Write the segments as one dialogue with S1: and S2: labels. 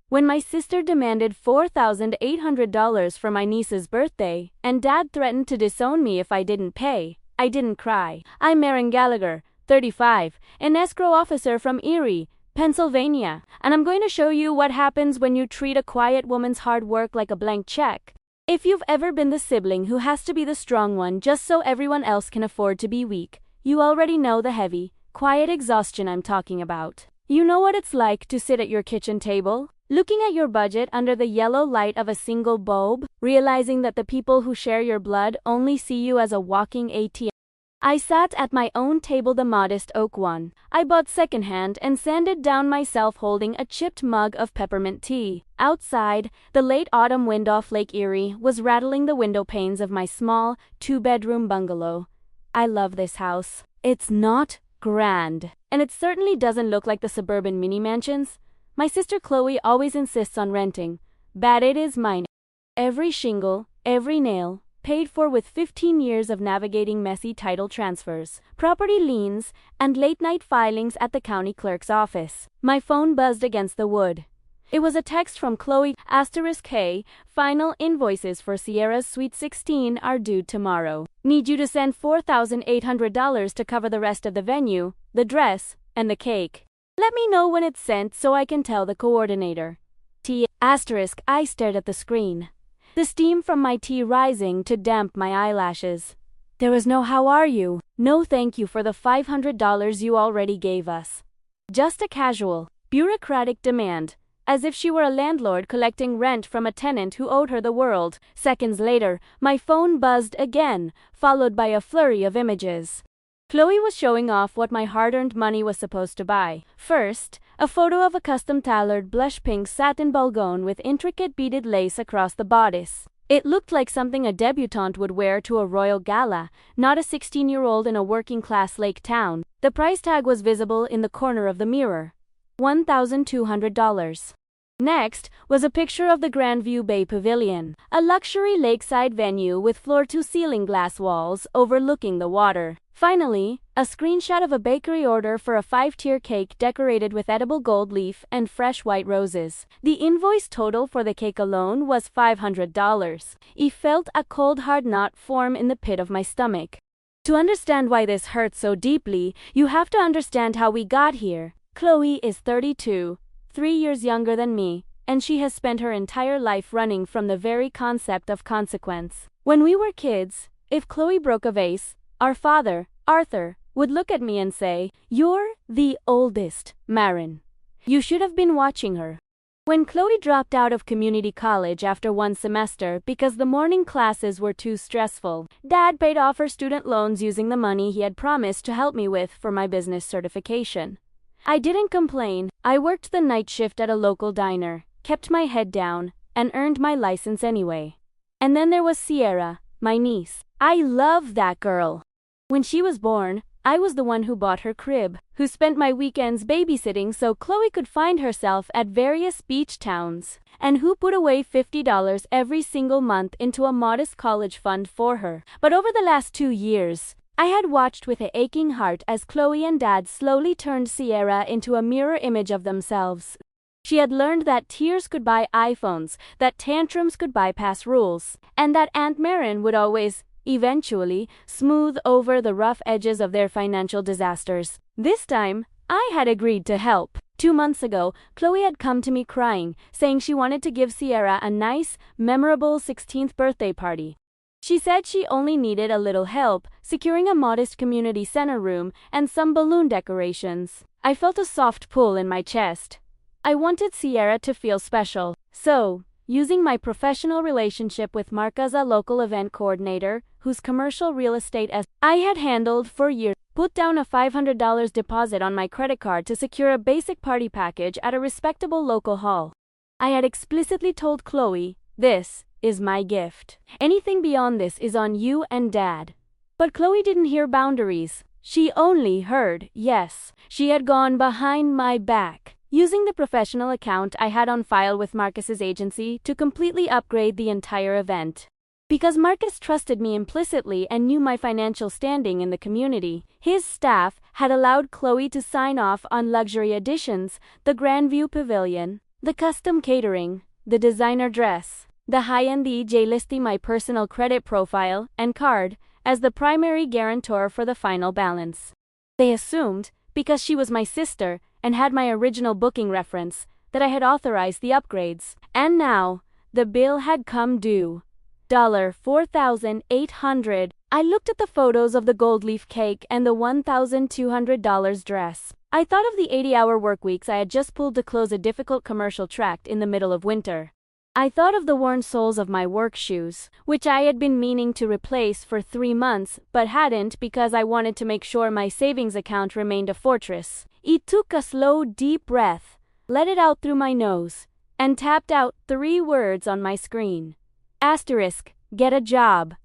S1: When my sister demanded $4,800 for my niece's birthday, and Dad threatened to disown me if I didn't pay, I didn't cry. I'm Maren Gallagher, 35, an escrow officer from Erie, Pennsylvania, and I'm going to show you what happens when you treat a quiet woman's hard work like a blank check. If you've ever been the sibling who has to be the strong one just so everyone else can afford to be weak, you already know the heavy, quiet exhaustion I'm talking about. You know what it's like to sit at your kitchen table, looking at your budget under the yellow light of a single bulb, realizing that the people who share your blood only see you as a walking ATM. I sat at my own table, the modest oak one. I bought secondhand and sanded down myself holding a chipped mug of peppermint tea. Outside, the late autumn wind off Lake Erie was rattling the window panes of my small, two-bedroom bungalow. I love this house. It's not grand, and it certainly doesn't look like the suburban mini-mansions my sister Chloe always insists on renting, but it is mine. Every shingle, every nail, paid for with 15 years of navigating messy title transfers, property liens, and late-night filings at the county clerk's office. My phone buzzed against the wood. It was a text from Chloe, *K, final invoices for Sierra's Sweet 16 are due tomorrow. Need you to send $4,800 to cover the rest of the venue, the dress, and the cake. Let me know when it's sent so I can tell the coordinator. I stared at the screen, the steam from my tea rising to damp my eyelashes. There was no "how are you?" No thank you for the $500 you already gave us. Just a casual, bureaucratic demand, as if she were a landlord collecting rent from a tenant who owed her the world. Seconds later, my phone buzzed again, followed by a flurry of images. Chloe was showing off what my hard-earned money was supposed to buy. First, a photo of a custom-tailored blush-pink satin balgone with intricate beaded lace across the bodice. It looked like something a debutante would wear to a royal gala, not a 16-year-old in a working-class lake town. The price tag was visible in the corner of the mirror. $1,200. Next was a picture of the Grandview Bay Pavilion, a luxury lakeside venue with floor-to-ceiling glass walls overlooking the water. Finally, a screenshot of a bakery order for a 5-tier cake decorated with edible gold leaf and fresh white roses. The invoice total for the cake alone was $500. It felt a cold hard knot form in the pit of my stomach. To understand why this hurts so deeply, you have to understand how we got here. Chloe is 32, 3 years younger than me, and she has spent her entire life running from the very concept of consequence. When we were kids, if Chloe broke a vase, our father, Arthur, would look at me and say, "You're the oldest, Maren. You should have been watching her." When Chloe dropped out of community college after one semester because the morning classes were too stressful, Dad paid off her student loans using the money he had promised to help me with for my business certification. I didn't complain. I worked the night shift at a local diner, kept my head down, and earned my license anyway. And then there was Sierra, my niece. I love that girl. When she was born, I was the one who bought her crib, who spent my weekends babysitting so Chloe could find herself at various beach towns, and who put away $50 every single month into a modest college fund for her. But over the last 2 years, I had watched with an aching heart as Chloe and Dad slowly turned Sierra into a mirror image of themselves. She had learned that tears could buy iPhones, that tantrums could bypass rules, and that Aunt Maren would always, eventually, smooth over the rough edges of their financial disasters. This time, I had agreed to help. 2 months ago, Chloe had come to me crying, saying she wanted to give Sierra a nice, memorable 16th birthday party. She said she only needed a little help, securing a modest community center room and some balloon decorations. I felt a soft pull in my chest. I wanted Sierra to feel special. So, using my professional relationship with Marcus, a local event coordinator, whose commercial real estate I had handled for years, put down a $500 deposit on my credit card to secure a basic party package at a respectable local hall. I had explicitly told Chloe, "This is my gift. Anything beyond this is on you and Dad." But Chloe didn't hear boundaries. She only heard yes. She had gone behind my back, using the professional account I had on file with Marcus's agency to completely upgrade the entire event. Because Marcus trusted me implicitly and knew my financial standing in the community, his staff had allowed Chloe to sign off on luxury additions, the Grandview Pavilion, The custom catering, the designer dress, the high-end EJ listing my personal credit profile and card as the primary guarantor for the final balance. They assumed, because she was my sister and had my original booking reference, that I had authorized the upgrades. And now, the bill had come due. $4,800. I looked at the photos of the gold leaf cake and the $1,200 dress. I thought of the 80-hour work weeks I had just pulled to close a difficult commercial tract in the middle of winter. I thought of the worn soles of my work shoes, which I had been meaning to replace for 3 months but hadn't because I wanted to make sure my savings account remained a fortress. I took a slow, deep breath, let it out through my nose, and tapped out 3 words on my screen. Asterisk, get a job.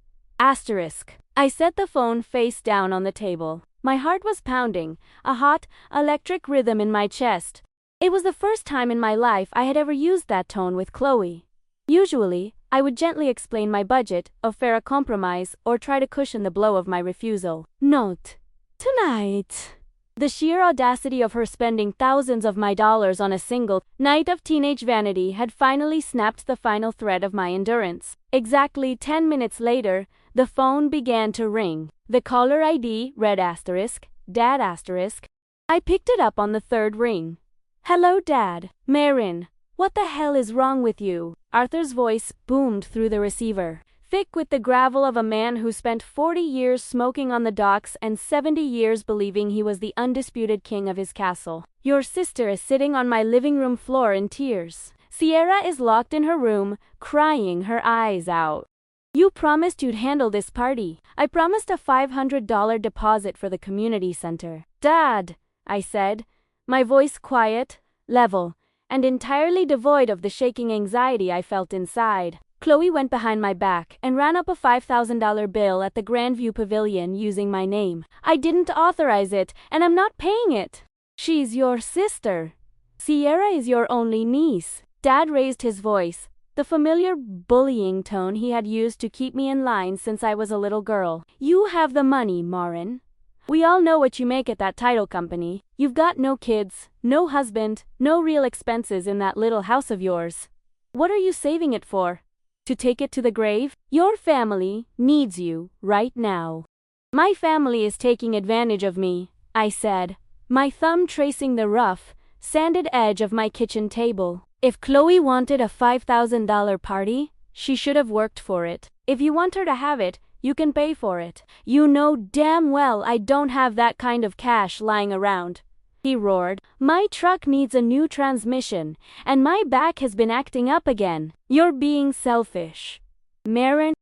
S1: Asterisk. I set the phone face down on the table. My heart was pounding, a hot, electric rhythm in my chest. It was the first time in my life I had ever used that tone with Chloe. Usually, I would gently explain my budget, offer a compromise, or try to cushion the blow of my refusal. Note: tonight. The sheer audacity of her spending thousands of my dollars on a single night of teenage vanity had finally snapped the final thread of my endurance. Exactly 10 minutes later, the phone began to ring. The caller ID read asterisk, Dad asterisk. I picked it up on the 3rd ring. Hello, Dad. Marin. What the hell is wrong with you? Arthur's voice boomed through the receiver, thick with the gravel of a man who spent 40 years smoking on the docks and 70 years believing he was the undisputed king of his castle. Your sister is sitting on my living room floor in tears. Sierra is locked in her room, crying her eyes out. You promised you'd handle this party. I promised a $500 deposit for the community center. Dad, I said, my voice quiet, level, and entirely devoid of the shaking anxiety I felt inside. Chloe went behind my back and ran up a $5,000 bill at the Grandview Pavilion using my name. I didn't authorize it, and I'm not paying it. She's your sister. Sierra is your only niece. Dad raised his voice, the familiar bullying tone he had used to keep me in line since I was a little girl. You have the money, Marin. We all know what you make at that title company. You've got no kids, no husband, no real expenses in that little house of yours. What are you saving it for? To take it to the grave? Your family needs you right now. My family is taking advantage of me, I said, my thumb tracing the rough, sanded edge of my kitchen table. If Chloe wanted a $5,000 party, she should have worked for it. If you want her to have it, you can pay for it. You know damn well I don't have that kind of cash lying around. He roared. My truck needs a new transmission, and my back has been acting up again. You're being selfish. Marin,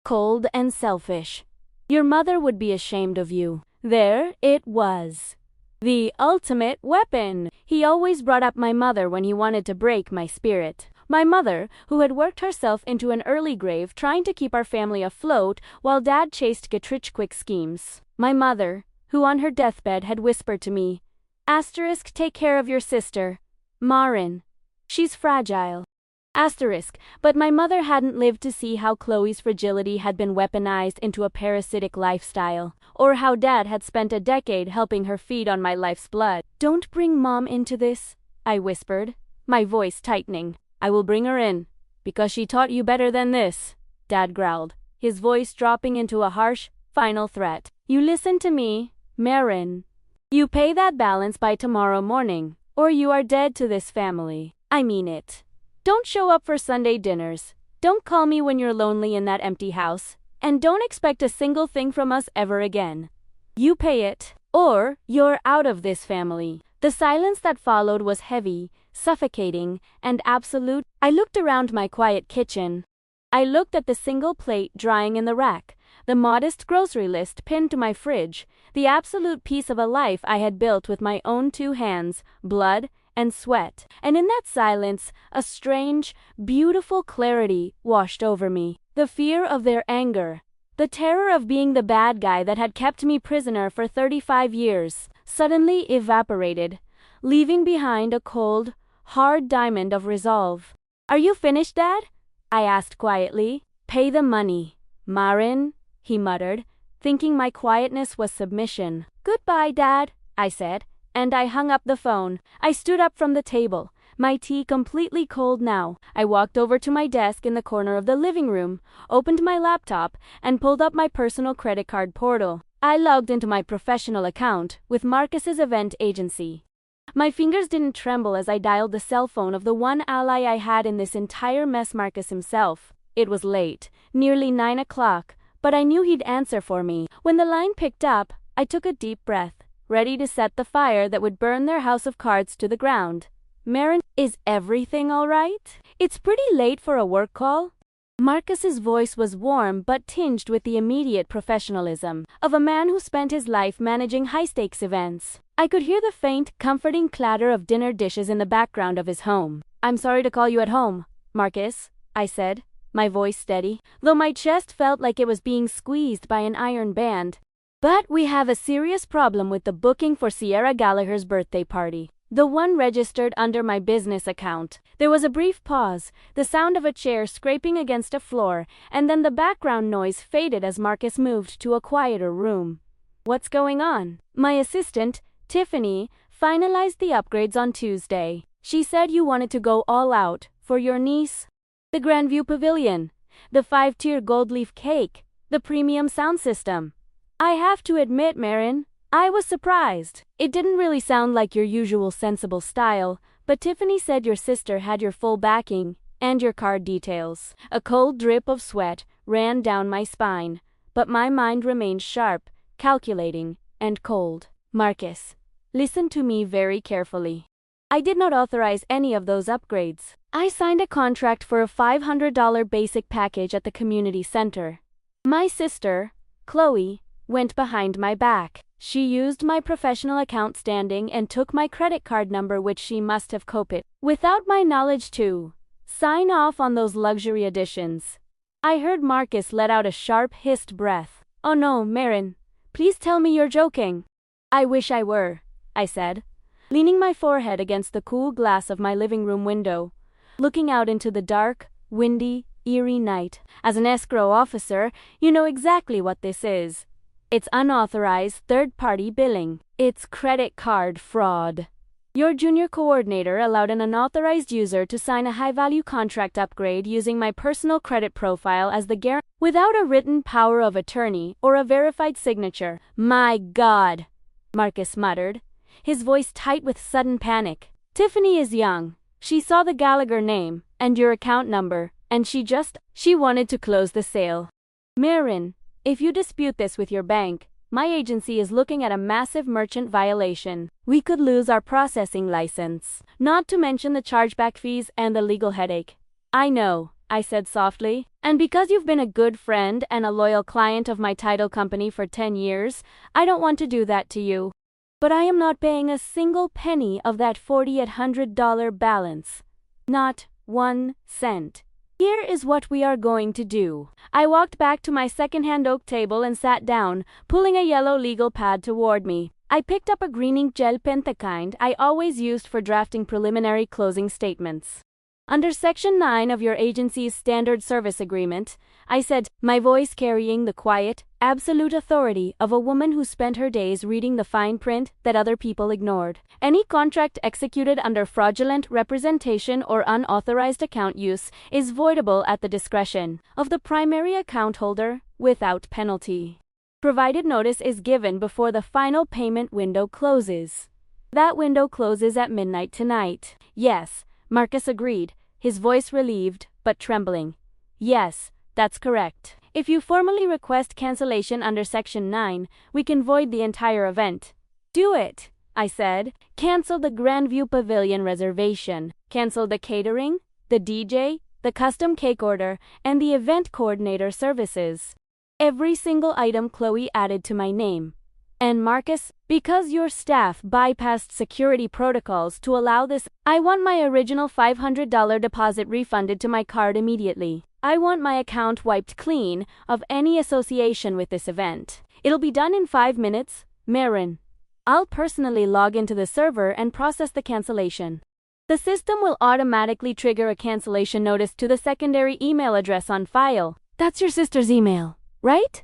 S1: cold and selfish. Your mother would be ashamed of you. There it was. The ultimate weapon. He always brought up my mother when he wanted to break my spirit. My mother, who had worked herself into an early grave trying to keep our family afloat while Dad chased get-rich-quick schemes. My mother, who on her deathbed had whispered to me, asterisk, take care of your sister, Marin. She's fragile. Asterisk, but my mother hadn't lived to see how Chloe's fragility had been weaponized into a parasitic lifestyle, or how Dad had spent a decade helping her feed on my life's blood. Don't bring Mom into this, I whispered, my voice tightening. I will bring her in, because she taught you better than this, Dad growled, his voice dropping into a harsh, final threat. You listen to me, Marin. You pay that balance by tomorrow morning, or you are dead to this family. I mean it. Don't show up for Sunday dinners. Don't call me when you're lonely in that empty house. And don't expect a single thing from us ever again. You pay it, or you're out of this family. The silence that followed was heavy, suffocating, and absolute. I looked around my quiet kitchen. I looked at the single plate drying in the rack, the modest grocery list pinned to my fridge, the absolute piece of a life I had built with my own 2 hands, blood, and sweat. And in that silence, a strange, beautiful clarity washed over me. The fear of their anger, the terror of being the bad guy that had kept me prisoner for 35 years, suddenly evaporated, leaving behind a cold, hard diamond of resolve. Are you finished, Dad? I asked quietly. Pay the money, Marin, he muttered, thinking my quietness was submission. Goodbye, Dad, I said, and I hung up the phone. I stood up from the table, my tea completely cold now. I walked over to my desk in the corner of the living room, opened my laptop, and pulled up my personal credit card portal. I logged into my professional account with Marcus's event agency. My fingers didn't tremble as I dialed the cell phone of the one ally I had in this entire mess, Marcus himself. It was late, nearly 9 o'clock, but I knew he'd answer for me. When the line picked up, I took a deep breath, ready to set the fire that would burn their house of cards to the ground. Marin, is everything all right? It's pretty late for a work call. Marcus's voice was warm but tinged with the immediate professionalism of a man who spent his life managing high-stakes events. I could hear the faint, comforting clatter of dinner dishes in the background of his home. I'm sorry to call you at home, Marcus, I said, my voice steady, though my chest felt like it was being squeezed by an iron band. But we have a serious problem with the booking for Sierra Gallagher's birthday party. The one registered under my business account. There was a brief pause, the sound of a chair scraping against a floor, and then the background noise faded as Marcus moved to a quieter room. What's going on? My assistant, Tiffany, finalized the upgrades on Tuesday. She said you wanted to go all out for your niece. The Grandview Pavilion, the 5-tier gold leaf cake, the premium sound system. I have to admit, Marin, I was surprised. It didn't really sound like your usual sensible style, but Tiffany said your sister had your full backing, and your card details. A cold drip of sweat ran down my spine, but my mind remained sharp, calculating, and cold. Marcus, listen to me very carefully. I did not authorize any of those upgrades. I signed a contract for a $500 basic package at the community center. My sister, Chloe, went behind my back. She used my professional account standing and took my credit card number, which she must have copied, without my knowledge, to sign off on those luxury additions. I heard Marcus let out a sharp, hissed breath. Oh no, Marin, please tell me you're joking. I wish I were, I said, leaning my forehead against the cool glass of my living room window, looking out into the dark, windy, eerie night. As an escrow officer, you know exactly what this is. It's unauthorized third-party billing. It's credit card fraud. Your junior coordinator allowed an unauthorized user to sign a high-value contract upgrade using my personal credit profile as the guarantor without a written power of attorney or a verified signature. My God, Marcus muttered, his voice tight with sudden panic. Tiffany is young. She saw the Gallagher name and your account number, and she wanted to close the sale. Marin, if you dispute this with your bank, my agency is looking at a massive merchant violation. We could lose our processing license, not to mention the chargeback fees and the legal headache. I know, I said softly, and because you've been a good friend and a loyal client of my title company for 10 years, I don't want to do that to you. But I am not paying a single penny of that $4,800 balance. Not 1 cent. Here is what we are going to do. I walked back to my second-hand oak table and sat down, pulling a yellow legal pad toward me. I picked up a green ink gel pen, the kind I always used for drafting preliminary closing statements. Under Section 9 of your agency's Standard Service Agreement, I said, my voice carrying the quiet, absolute authority of a woman who spent her days reading the fine print that other people ignored. Any contract executed under fraudulent representation or unauthorized account use is voidable at the discretion of the primary account holder without penalty, provided notice is given before the final payment window closes. That window closes at midnight tonight. Yes, Marcus agreed, his voice relieved but trembling. Yes, that's correct. If you formally request cancellation under Section 9, we can void the entire event. Do it, I said. Cancel the Grandview Pavilion reservation. Cancel the catering, the DJ, the custom cake order, and the event coordinator services. Every single item Chloe added to my name. And Marcus, because your staff bypassed security protocols to allow this, I want my original $500 deposit refunded to my card immediately. I want my account wiped clean of any association with this event. It'll be done in 5 minutes, Marin. I'll personally log into the server and process the cancellation. The system will automatically trigger a cancellation notice to the secondary email address on file. That's your sister's email, right?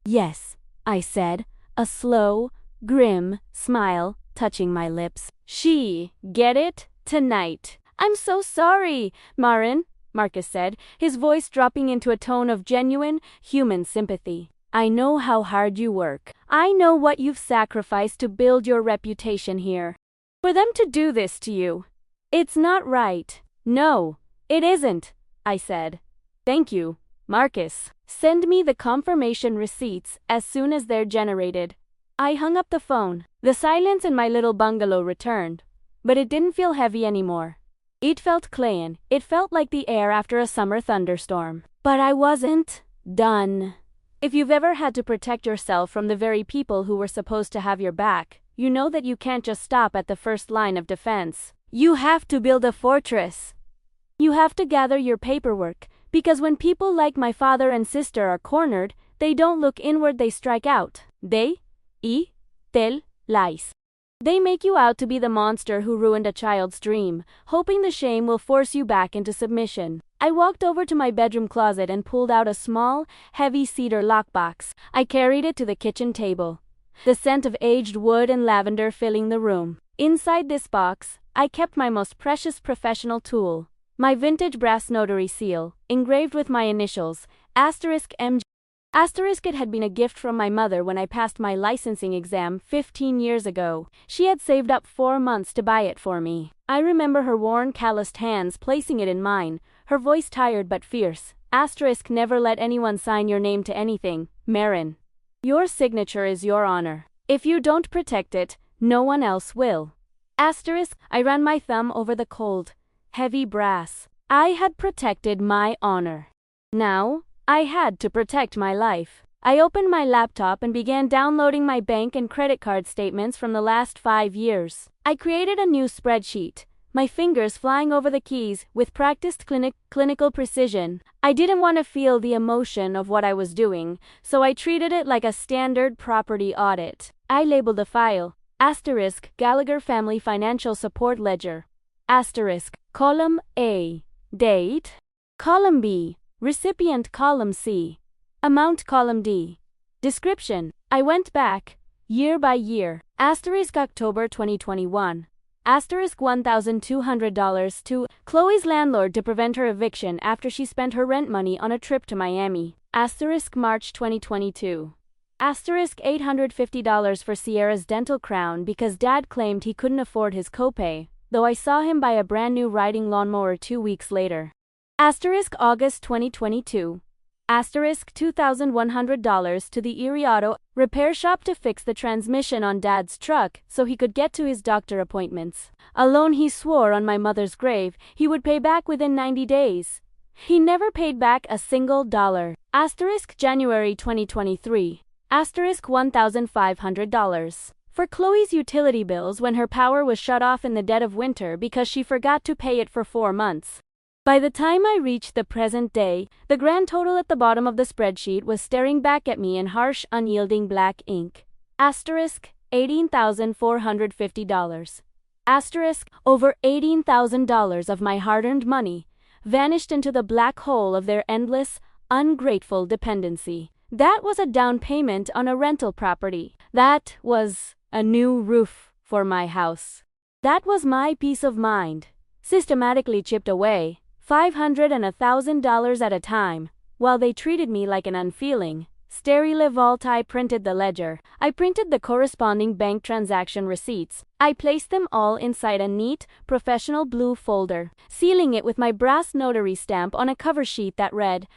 S1: Yes, I said, a slow, grim smile touching my lips. Get it? Tonight. I'm so sorry, Marin, Marcus said, his voice dropping into a tone of genuine, human sympathy. I know how hard you work. I know what you've sacrificed to build your reputation here. For them to do this to you, it's not right. No, it isn't, I said. Thank you, Marcus. Send me the confirmation receipts as soon as they're generated. I hung up the phone. The silence in my little bungalow returned, but it didn't feel heavy anymore. It felt clean. It felt like the air after a summer thunderstorm. But I wasn't done. If you've ever had to protect yourself from the very people who were supposed to have your back, you know that you can't just stop at the first line of defense. You have to build a fortress. You have to gather your paperwork, because when people like my father and sister are cornered, they don't look inward, they strike out. They tell lies. They make you out to be the monster who ruined a child's dream, hoping the shame will force you back into submission. I walked over to my bedroom closet and pulled out a small, heavy cedar lockbox. I carried it to the kitchen table, the scent of aged wood and lavender filling the room. Inside this box, I kept my most precious professional tool, my vintage brass notary seal, engraved with my initials, *MG. It had been a gift from my mother when I passed my licensing exam 15 years ago. She had saved up 4 months to buy it for me. I remember her worn, calloused hands placing it in mine, her voice tired but fierce. * Never let anyone sign your name to anything, Marin. Your signature is your honor. If you don't protect it, no one else will. I ran my thumb over the cold, heavy brass. I had protected my honor. Now, I had to protect my life. I opened my laptop and began downloading my bank and credit card statements from the last 5 years. I created a new spreadsheet, my fingers flying over the keys with practiced clinical precision. I didn't want to feel the emotion of what I was doing, so I treated it like a standard property audit. I labeled the file, Gallagher Family Financial Support Ledger. Column A, date. Column B, recipient. Column C, amount. Column D, description. I went back, year by year. October 2021. $1,200 to Chloe's landlord to prevent her eviction after she spent her rent money on a trip to Miami. March 2022. $850 for Sierra's dental crown because Dad claimed he couldn't afford his copay, though I saw him buy a brand new riding lawnmower 2 weeks later. August 2022. $2,100 to the Erie Auto repair shop to fix the transmission on Dad's truck so he could get to his doctor appointments. A loan he swore on my mother's grave he would pay back within 90 days. He never paid back a single dollar. January 2023. $1,500. For Chloe's utility bills when her power was shut off in the dead of winter because she forgot to pay it for 4 months. By the time I reached the present day, the grand total at the bottom of the spreadsheet was staring back at me in harsh, unyielding black ink. $18,450. Over $18,000 of my hard-earned money vanished into the black hole of their endless, ungrateful dependency. That was a down payment on a rental property. That was a new roof for my house. That was my peace of mind, systematically chipped away, $500 and $1,000 at a time, while they treated me like an unfeeling, sterile vault. I printed the ledger. I printed the corresponding bank transaction receipts. I placed them all inside a neat, professional blue folder, sealing it with my brass notary stamp on a cover sheet that read,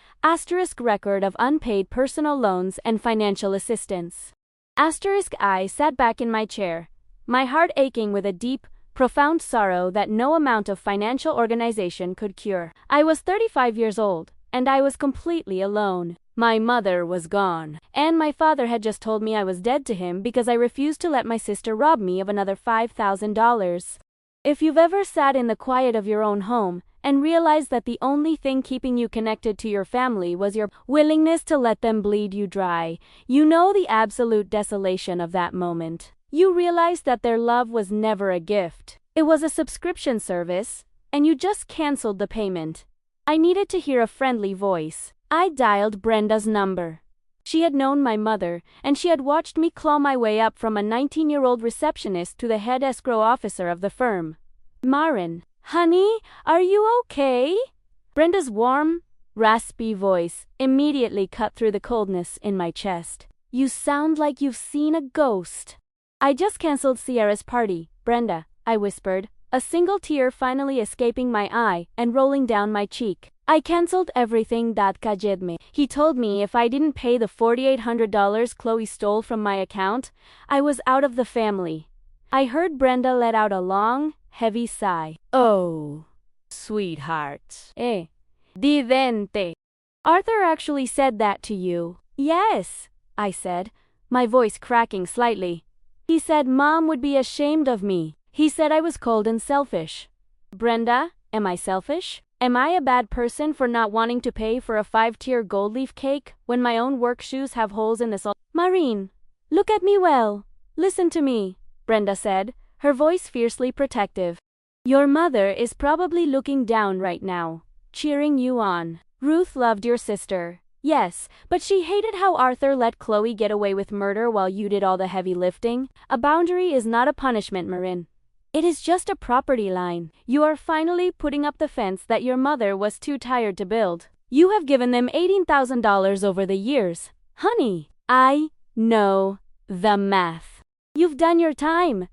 S1: record of unpaid personal loans and financial assistance. I sat back in my chair, my heart aching with a deep, profound sorrow that no amount of financial organization could cure. I was 35 years old, and I was completely alone. My mother was gone, and my father had just told me I was dead to him because I refused to let my sister rob me of another $5,000. If you've ever sat in the quiet of your own home and realized that the only thing keeping you connected to your family was your willingness to let them bleed you dry, you know the absolute desolation of that moment. You realized that their love was never a gift. It was a subscription service, and you just canceled the payment. I needed to hear a friendly voice. I dialed Brenda's number. She had known my mother, and she had watched me claw my way up from a 19-year-old receptionist to the head escrow officer of the firm. Marin, Honey, are you okay? Brenda's warm, raspy voice immediately cut through the coldness in my chest. You sound like you've seen a ghost. I just canceled Sierra's party, Brenda, I whispered, a single tear finally escaping my eye and rolling down my cheek. I canceled everything that Kajedme. He told me if I didn't pay the $4,800 Chloe stole from my account, I was out of the family. I heard Brenda let out a long, heavy sigh. Oh, sweetheart. Didente. Arthur actually said that to you. Yes, I said, my voice cracking slightly. He said Mom would be ashamed of me. He said I was cold and selfish. Brenda, am I selfish? Am I a bad person for not wanting to pay for a 5-tier gold leaf cake when my own work shoes have holes in the sole? Marine, look at me well. Listen to me, Brenda said, her voice fiercely protective. Your mother is probably looking down right now, cheering you on. Ruth loved your sister. Yes, but she hated how Arthur let Chloe get away with murder while you did all the heavy lifting. A boundary is not a punishment, Marin. It is just a property line. You are finally putting up the fence that your mother was too tired to build. You have given them $18,000 over the years. Honey, I know the math. You've done your time.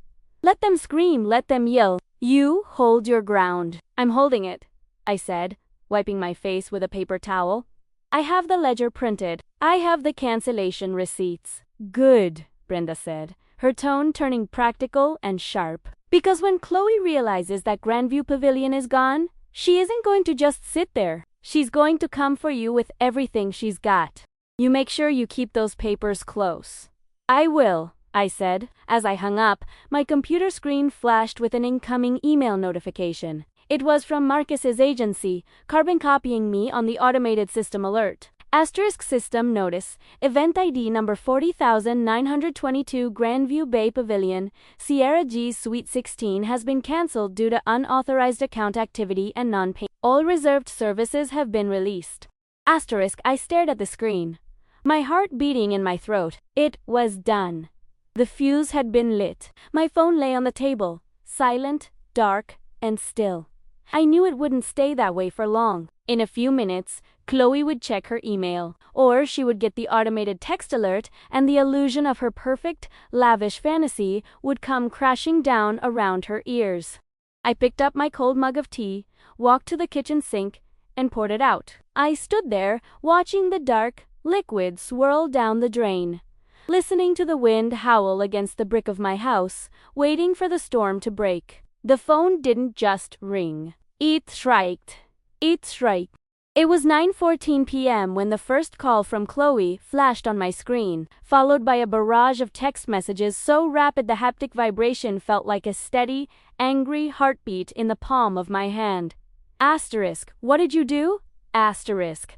S1: Let them scream, let them yell. You hold your ground. I'm holding it, I said, wiping my face with a paper towel. I have the ledger printed. I have the cancellation receipts. Good, Brenda said, her tone turning practical and sharp. Because when Chloe realizes that Grandview Pavilion is gone, she isn't going to just sit there. She's going to come for you with everything she's got. You make sure you keep those papers close. I will, I said. As I hung up, my computer screen flashed with an incoming email notification. It was from Marcus's agency, carbon copying me on the automated system alert. Asterisk system notice, event ID number 40,922 Grandview Bay Pavilion, Sierra G's Suite 16 has been cancelled due to unauthorized account activity and non-payment. All reserved services have been released. Asterisk, I stared at the screen, my heart beating in my throat. It was done. The fuse had been lit. My phone lay on the table, silent, dark, and still. I knew it wouldn't stay that way for long. In a few minutes, Chloe would check her email, or she would get the automated text alert, and the illusion of her perfect, lavish fantasy would come crashing down around her ears. I picked up my cold mug of tea, walked to the kitchen sink, and poured it out. I stood there, watching the dark liquid swirl down the drain, listening to the wind howl against the brick of my house, waiting for the storm to break. The phone didn't just ring. It shrieked. It was 9:14 p.m. when the first call from Chloe flashed on my screen, followed by a barrage of text messages so rapid the haptic vibration felt like a steady, angry heartbeat in the palm of my hand. Asterisk, what did you do? Asterisk,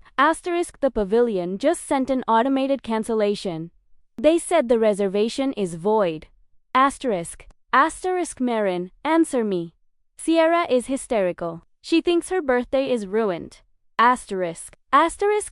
S1: the pavilion just sent an automated cancellation. They said the reservation is void. Asterisk, Marin, answer me. Sierra is hysterical. She thinks her birthday is ruined. Asterisk,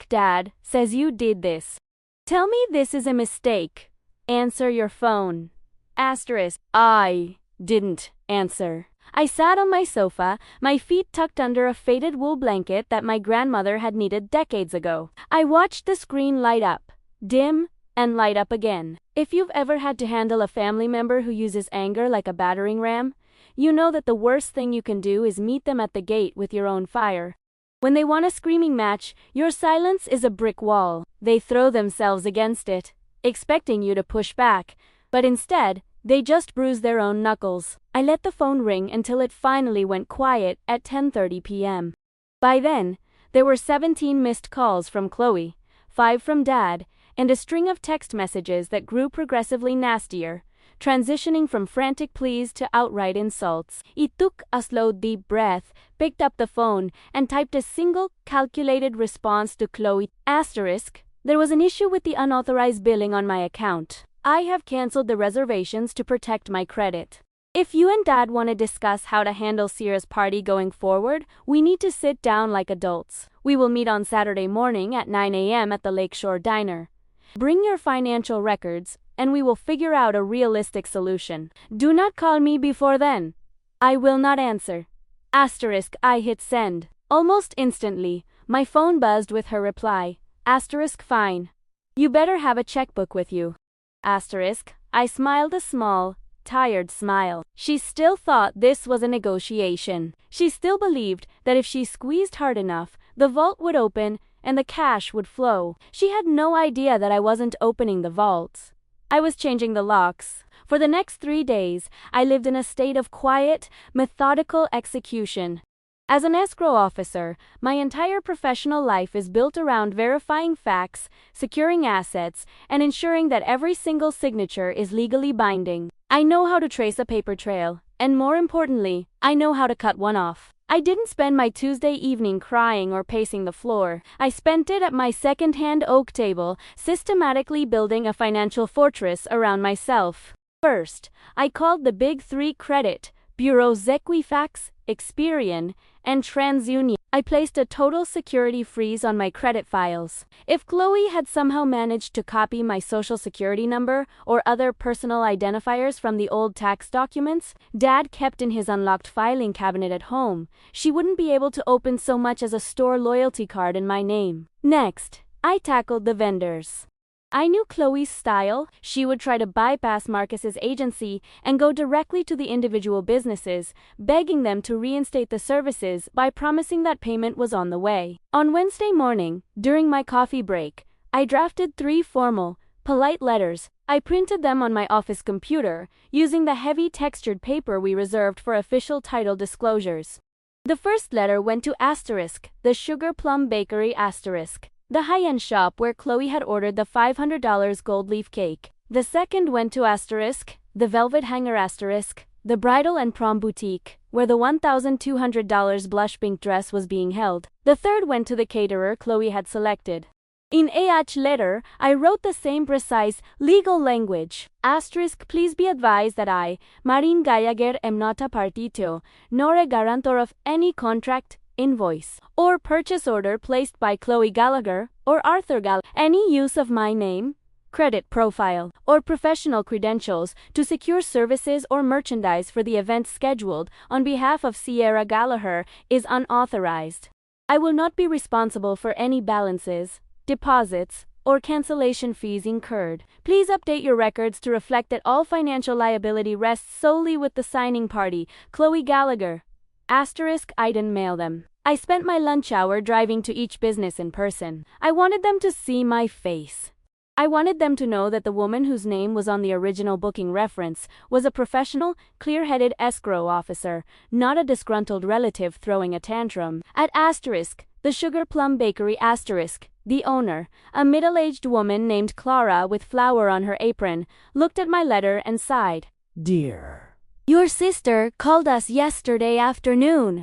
S1: Dad says you did this. Tell me this is a mistake. Answer your phone. Asterisk, I didn't answer. I sat on my sofa, my feet tucked under a faded wool blanket that my grandmother had knitted decades ago. I watched the screen light up, dim, and light up again. If you've ever had to handle a family member who uses anger like a battering ram, you know that the worst thing you can do is meet them at the gate with your own fire. When they want a screaming match, your silence is a brick wall. They throw themselves against it, expecting you to push back, but instead, they just bruise their own knuckles. I let the phone ring until it finally went quiet at 10:30 p.m. By then, there were 17 missed calls from Chloe, 5 from Dad, and a string of text messages that grew progressively nastier, transitioning from frantic pleas to outright insults. He took a slow, deep breath, picked up the phone, and typed a single, calculated response to Chloe. Asterisk, there was an issue with the unauthorized billing on my account. I have canceled the reservations to protect my credit. If you and Dad want to discuss how to handle Sierra's party going forward, we need to sit down like adults. We will meet on Saturday morning at 9 a.m. at the Lakeshore Diner. Bring your financial records, and we will figure out a realistic solution. Do not call me before then. I will not answer. Asterisk, I hit send. Almost instantly, my phone buzzed with her reply. Asterisk, fine. You better have a checkbook with you. Asterisk, I smiled a small, tired smile. She still thought this was a negotiation. She still believed that if she squeezed hard enough, the vault would open and the cash would flow. She had no idea that I wasn't opening the vaults. I was changing the locks. For the next 3 days, I lived in a state of quiet, methodical execution. As an escrow officer, my entire professional life is built around verifying facts, securing assets, and ensuring that every single signature is legally binding. I know how to trace a paper trail, and more importantly, I know how to cut one off. I didn't spend my Tuesday evening crying or pacing the floor. I spent it at my second-hand oak table, systematically building a financial fortress around myself. First, I called the big three credit bureaus Equifax, Experian, and TransUnion. I placed a total security freeze on my credit files. If Chloe had somehow managed to copy my social security number or other personal identifiers from the old tax documents Dad kept in his unlocked filing cabinet at home, she wouldn't be able to open so much as a store loyalty card in my name. Next, I tackled the vendors. I knew Chloe's style. She would try to bypass Marcus's agency and go directly to the individual businesses, begging them to reinstate the services by promising that payment was on the way. On Wednesday morning, during my coffee break, I drafted 3 formal, polite letters. I printed them on my office computer, using the heavy textured paper we reserved for official title disclosures. The first letter went to Asterisk, the Sugar Plum Bakery Asterisk, the high-end shop where Chloe had ordered the $500 gold leaf cake. The second went to Asterisk, the Velvet Hanger Asterisk, the bridal and prom boutique, where the $1,200 blush pink dress was being held. The third went to the caterer Chloe had selected. In each letter, I wrote the same precise, legal language. Asterisk, please be advised that I, Marin Gallagher, am not a party to, nor a guarantor of any contract, invoice, or purchase order placed by Chloe Gallagher or Arthur Gallagher. Any use of my name, credit profile, or professional credentials to secure services or merchandise for the events scheduled on behalf of Sierra Gallagher is unauthorized. I will not be responsible for any balances, deposits, or cancellation fees incurred. Please update your records to reflect that all financial liability rests solely with the signing party, Chloe Gallagher. Asterisk, I didn't mail them. I spent my lunch hour driving to each business in person. I wanted them to see my face. I wanted them to know that the woman whose name was on the original booking reference was a professional, clear-headed escrow officer, not a disgruntled relative throwing a tantrum. At Asterisk, the Sugar Plum Bakery Asterisk, the owner, a middle-aged woman named Clara with flour on her apron, looked at my letter and sighed.
S2: Dear.
S1: Your sister called us yesterday afternoon.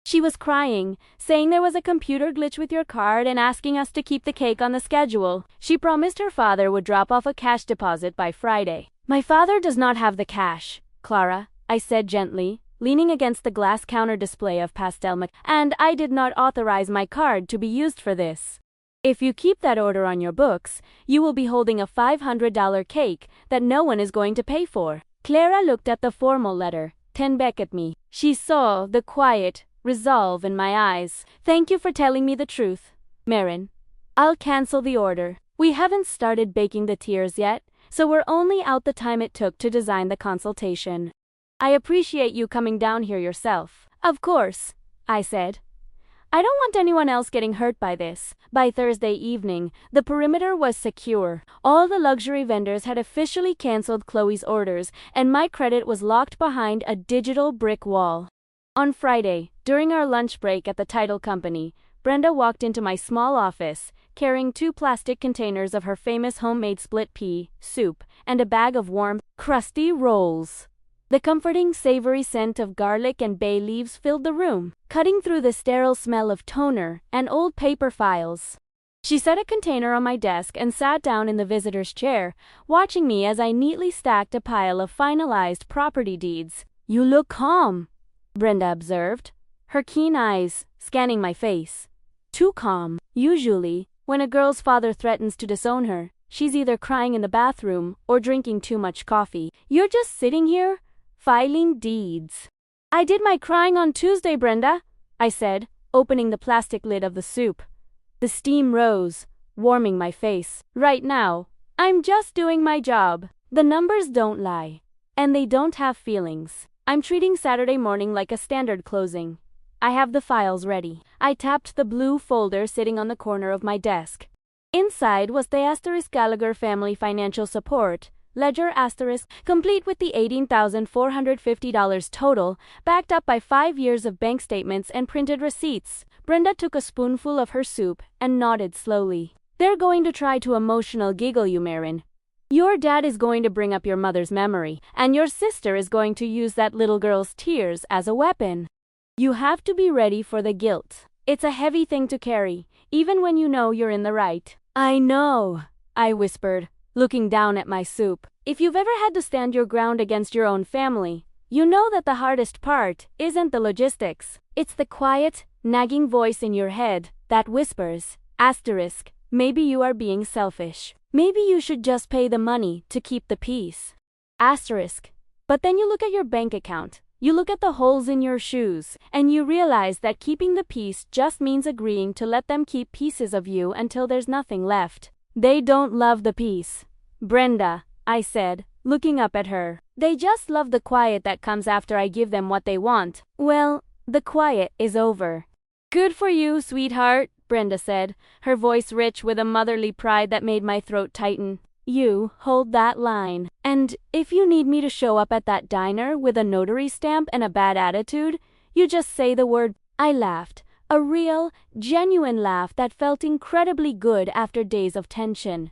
S1: She was crying, saying there was a computer glitch with your card and asking us to keep the cake on the schedule. She promised her father would drop off a cash deposit by Friday. My father does not have the cash, Clara, I said gently, leaning against the glass counter display of pastel and I did not authorize my card to be used for this. If you keep that order on your books, you will be holding a $500 cake that no one is going to pay for. Clara looked at the formal letter, then back at me. She saw the quiet resolve in my eyes. Thank you for telling me the truth, Marin. I'll cancel the order. We haven't started baking the tiers yet, so we're only out the time it took to design the consultation. I appreciate you coming down here yourself. Of course, I said. I don't want anyone else getting hurt by this. By Thursday evening, the perimeter was secure. All the luxury vendors had officially canceled Chloe's orders, and my credit was locked behind a digital brick wall. On Friday, during our lunch break at the title company, Brenda walked into my small office, carrying 2 plastic containers of her famous homemade split pea soup and a bag of warm, crusty rolls. The comforting, savory scent of garlic and bay leaves filled the room, cutting through the sterile smell of toner and old paper files. She set a container on my desk and sat down in the visitor's chair, watching me as I neatly stacked a pile of finalized property deeds. You look calm, Brenda observed, her keen eyes scanning my face. Too calm. Usually, when a girl's father threatens to disown her, she's either crying in the bathroom or drinking too much coffee. You're just sitting here? Filing deeds. I did my crying on Tuesday, Brenda, I said, opening the plastic lid of the soup. The steam rose, warming my face. Right now, I'm just doing my job. The numbers don't lie. And they don't have feelings. I'm treating Saturday morning like a standard closing. I have the files ready. I tapped the blue folder sitting on the corner of my desk. Inside was the * Gallagher Family Financial Support Ledger *, complete with the $18,450 total, backed up by 5 years of bank statements and printed receipts. Brenda took a spoonful of her soup and nodded slowly. They're going to try to emotional giggle you, Marin. Your dad is going to bring up your mother's memory, and your sister is going to use that little girl's tears as a weapon. You have to be ready for the guilt. It's a heavy thing to carry, even when you know you're in the right. I know, I whispered, looking down at my soup. If you've ever had to stand your ground against your own family, you know that the hardest part isn't the logistics. It's the quiet, nagging voice in your head that whispers, *, maybe you are being selfish. Maybe you should just pay the money to keep the peace. *. But then you look at your bank account, you look at the holes in your shoes, and you realize that keeping the peace just means agreeing to let them keep pieces of you until there's nothing left. They don't love the peace, Brenda, I said, looking up at her. They just love the quiet that comes after I give them what they want. Well, the quiet is over. Good for you, sweetheart, Brenda said, her voice rich with a motherly pride that made my throat tighten. You hold that line. And if you need me to show up at that diner with a notary stamp and a bad attitude, you just say the word. I laughed, a real, genuine laugh that felt incredibly good after days of tension.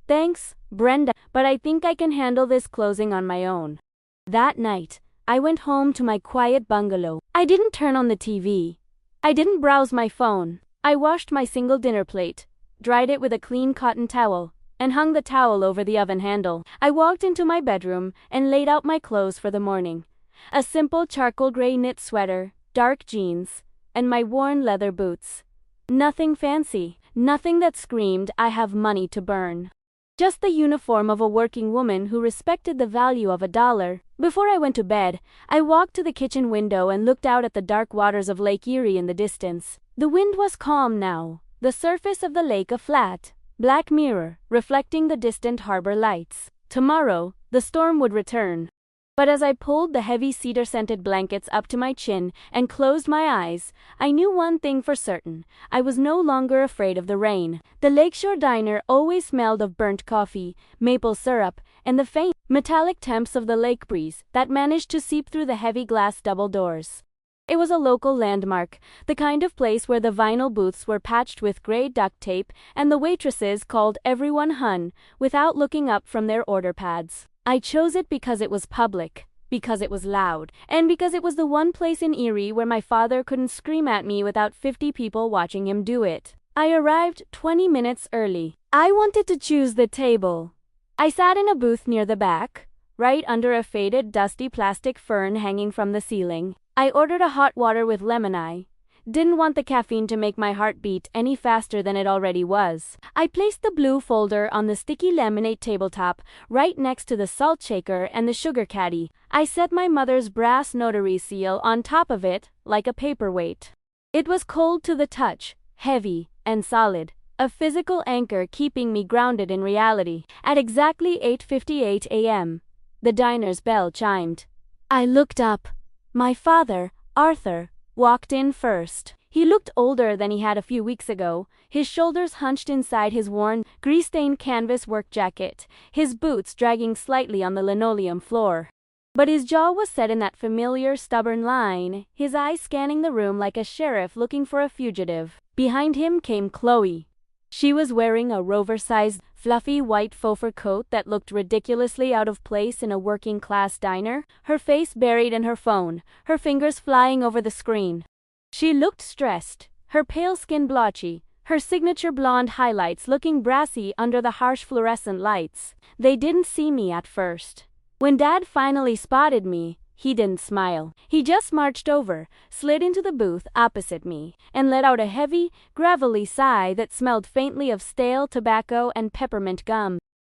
S1: Thanks, Brenda, but I think I can handle this closing on my own. That night, I went home to my quiet bungalow. I didn't turn on the TV. I didn't browse my phone. I washed my single dinner plate, dried it with a clean cotton towel, and hung the towel over the oven handle. I walked into my bedroom and laid out my clothes for the morning. A simple charcoal gray knit sweater, dark jeans, and my worn leather boots. Nothing fancy, nothing that screamed, I have money to burn. Just the uniform of a working woman who respected the value of $1. Before I went to bed, I walked to the kitchen window and looked out at the dark waters of Lake Erie in the distance. The wind was calm now, the surface of the lake a flat, black mirror, reflecting the distant harbor lights. Tomorrow, the storm would return. But as I pulled the heavy cedar-scented blankets up to my chin and closed my eyes, I knew one thing for certain. I was no longer afraid of the rain. The Lakeshore Diner always smelled of burnt coffee, maple syrup, and the faint, metallic temps of the lake breeze that managed to seep through the heavy glass double doors. It was a local landmark, the kind of place where the vinyl booths were patched with gray duct tape and the waitresses called everyone hun without looking up from their order pads. I chose it because it was public, because it was loud, and because it was the one place in Erie where my father couldn't scream at me without 50 people watching him do it. I arrived 20 minutes early. I wanted to choose the table. I sat in a booth near the back, right under a faded, dusty plastic fern hanging from the ceiling. I ordered a hot water with lemon. Didn't want the caffeine to make my heart beat any faster than it already was. I placed the blue folder on the sticky laminate tabletop, right next to the salt shaker and the sugar caddy. I set my mother's brass notary seal on top of it, like a paperweight. It was cold to the touch, heavy and solid, a physical anchor keeping me grounded in reality. At exactly 8:58 a.m., the diner's bell chimed. I looked up. My father, Arthur, walked in first. He looked older than he had a few weeks ago, his shoulders hunched inside his worn, grease-stained canvas work jacket, his boots dragging slightly on the linoleum floor. But his jaw was set in that familiar, stubborn line, his eyes scanning the room like a sheriff looking for a fugitive. Behind him came Chloe. She was wearing a Rover-sized, fluffy white faux fur coat that looked ridiculously out of place in a working-class diner, her face buried in her phone, her fingers flying over the screen. She looked stressed, her pale skin blotchy, her signature blonde highlights looking brassy under the harsh fluorescent lights. They didn't see me at first. When Dad finally spotted me, he didn't smile. He just marched over, slid into the booth opposite me, and let out a heavy, gravelly sigh that smelled faintly of stale tobacco and peppermint gum.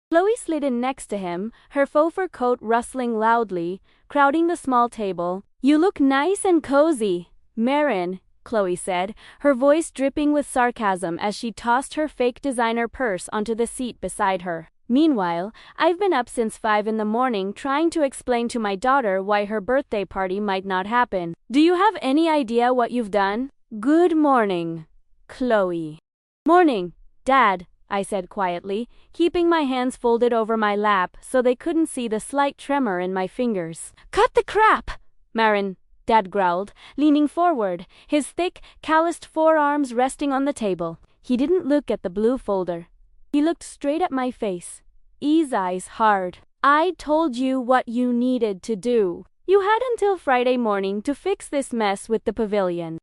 S1: Chloe slid in next to him, her faux fur coat rustling loudly, crowding the small table. You look nice and cozy, Marin, Chloe said, her voice dripping with sarcasm as she tossed her fake designer purse onto the seat beside her. Meanwhile, I've been up since 5 in the morning trying to explain to my daughter why her birthday party might not happen. Do you have any idea what you've done? Good morning, Chloe. Morning, Dad, I said quietly, keeping my hands folded over my lap so they couldn't see the slight tremor in my fingers. Cut the crap, Marin, Dad growled, leaning forward, his thick, calloused forearms resting on the table. He didn't look at the blue folder. He looked straight at my face, his eyes hard. I told you what you needed to do. You had until Friday morning to fix this mess with the pavilion.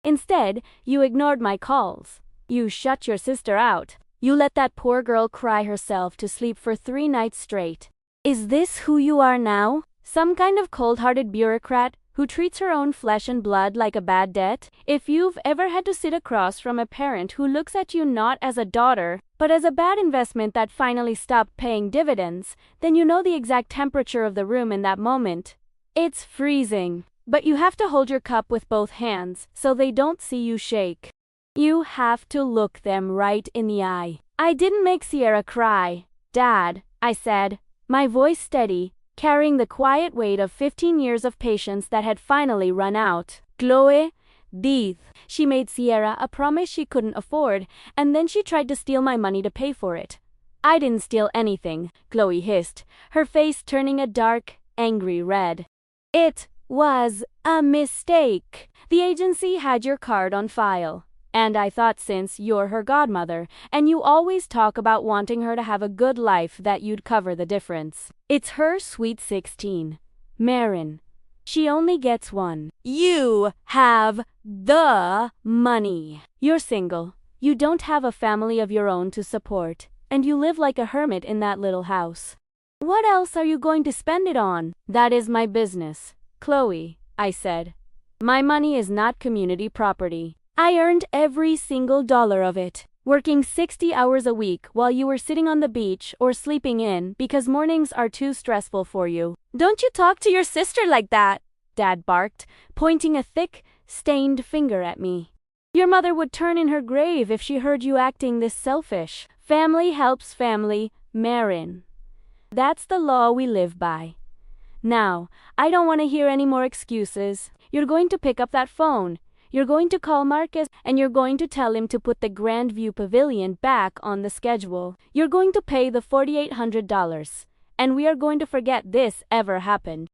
S1: Instead, you ignored my calls. You shut your sister out. You let that poor girl cry herself to sleep for 3 nights straight. Is this who you are now? Some kind of cold-hearted bureaucrat who treats her own flesh and blood like a bad debt? If you've ever had to sit across from a parent who looks at you not as a daughter, but as a bad investment that finally stopped paying dividends, then you know the exact temperature of the room in that moment. It's freezing, but you have to hold your cup with both hands so they don't see you shake. You have to look them right in the eye. I didn't make Sierra cry, Dad, I said, my voice steady, carrying the quiet weight of 15 years of patience that had finally run out. Chloe, Deeth. She made Sierra a promise she couldn't afford, and then she tried to steal my money to pay for it. I didn't steal anything, Chloe hissed, her face turning a dark, angry red. It was a mistake. The agency had your card on file. And I thought since you're her godmother, and you always talk about wanting her to have a good life, that you'd cover the difference. It's her sweet 16. Marin. She only gets one. You have the money. You're single. You don't have a family of your own to support, and you live like a hermit in that little house. What else are you going to spend it on? That is my business, Chloe, I said. My money is not community property. I earned every single dollar of it, working 60 hours a week while you were sitting on the beach or sleeping in because mornings are too stressful for you. Don't you talk to your sister like that, Dad barked, pointing a thick, stained finger at me. Your mother would turn in her grave if she heard you acting this selfish. Family helps family, Marin. That's the law we live by. Now, I don't want to hear any more excuses. You're going to pick up that phone. You're going to call Marcus and you're going to tell him to put the Grandview Pavilion back on the schedule. You're going to pay the $4,800, and we are going to forget this ever happened.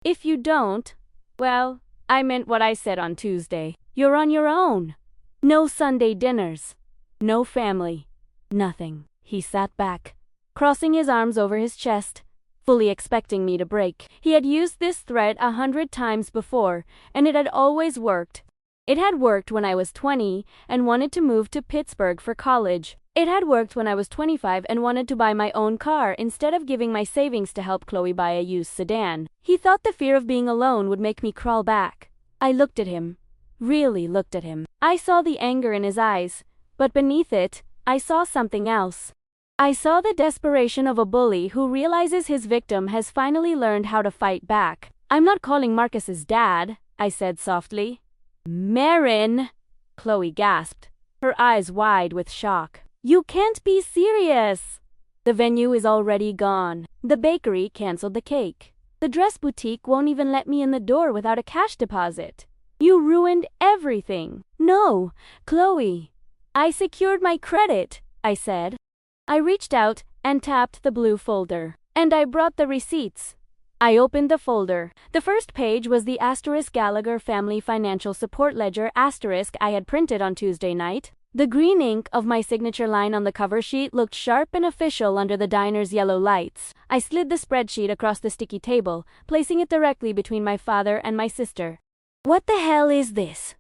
S1: If you don't, well, I meant what I said on Tuesday. You're on your own. No Sunday dinners. No family. Nothing. He sat back, crossing his arms over his chest, fully expecting me to break. He had used this threat 100 times before, and it had always worked. It had worked when I was 20 and wanted to move to Pittsburgh for college. It had worked when I was 25 and wanted to buy my own car instead of giving my savings to help Chloe buy a used sedan. He thought the fear of being alone would make me crawl back. I looked at him. Really looked at him. I saw the anger in his eyes, but beneath it, I saw something else. I saw the desperation of a bully who realizes his victim has finally learned how to fight back. I'm not calling Marcus's dad, I said softly. Marin, Chloe gasped, her eyes wide with shock. You can't be serious. The venue is already gone. The bakery canceled the cake. The dress boutique won't even let me in the door without a cash deposit. You ruined everything. No, Chloe. I secured my credit, I said. I reached out and tapped the blue folder. And I brought the receipts. I opened the folder. The first page was the * Gallagher Family Financial Support Ledger * I had printed on Tuesday night. The green ink of my signature line on the cover sheet looked sharp and official under the diner's yellow lights. I slid the spreadsheet across the sticky table, placing it directly between my father and my sister. What the hell is this?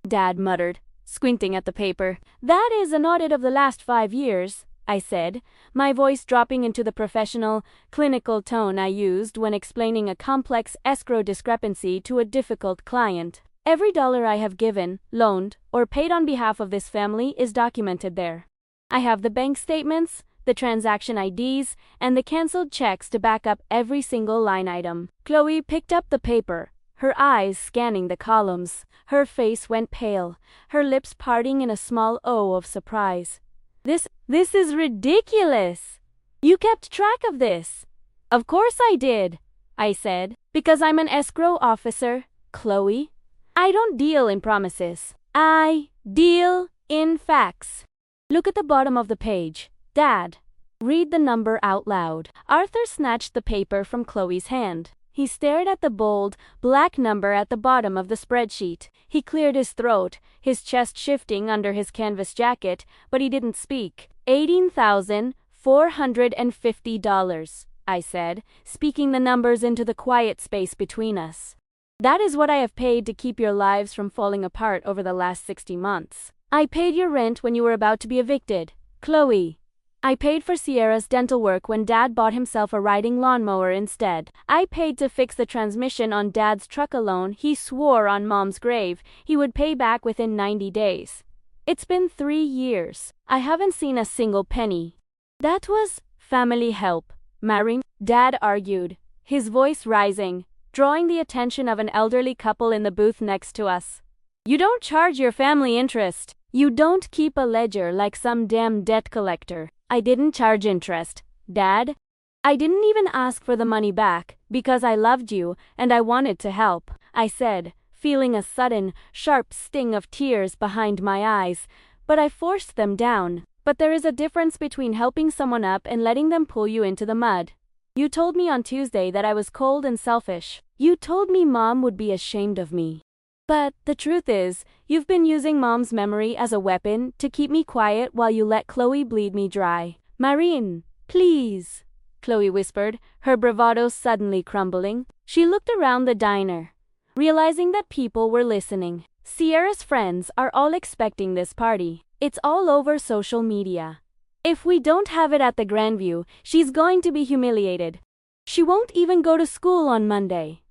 S1: Dad muttered, squinting at the paper. That is an audit of the last 5 years, I said, my voice dropping into the professional, clinical tone I used when explaining a complex escrow discrepancy to a difficult client. Every dollar I have given, loaned, or paid on behalf of this family is documented there. I have the bank statements, the transaction IDs, and the canceled checks to back up every single line item. Chloe picked up the paper, her eyes scanning the columns. Her face went pale, her lips parting in a small O of surprise. This is ridiculous! You kept track of this? Of course I did, I said, because I'm an escrow officer, Chloe. I don't deal in promises. I deal in facts. Look at the bottom of the page. Dad, read the number out loud. Arthur snatched the paper from Chloe's hand. He stared at the bold, black number at the bottom of the spreadsheet. He cleared his throat, his chest shifting under his canvas jacket, but he didn't speak. $18,450, I said, speaking the numbers into the quiet space between us. That is what I have paid to keep your lives from falling apart over the last 60 months. I paid your rent when you were about to be evicted, Chloe. I paid for Sierra's dental work when Dad bought himself a riding lawnmower instead. I paid to fix the transmission on Dad's truck alone. He swore on Mom's grave he would pay back within 90 days. It's been 3 years. I haven't seen a single penny. That was family help, Marin, Dad argued, his voice rising, drawing the attention of an elderly couple in the booth next to us. You don't charge your family interest. You don't keep a ledger like some damn debt collector. I didn't charge interest, Dad. I didn't even ask for the money back, because I loved you and I wanted to help, I said, feeling a sudden, sharp sting of tears behind my eyes, but I forced them down. But there is a difference between helping someone up and letting them pull you into the mud. You told me on Tuesday that I was cold and selfish. You told me Mom would be ashamed of me. But the truth is, you've been using Mom's memory as a weapon to keep me quiet while you let Chloe bleed me dry. Marin, please, Chloe whispered, her bravado suddenly crumbling. She looked around the diner, realizing that people were listening. Sierra's friends are all expecting this party. It's all over social media. If we don't have it at the Grandview, she's going to be humiliated. She won't even go to school on Monday.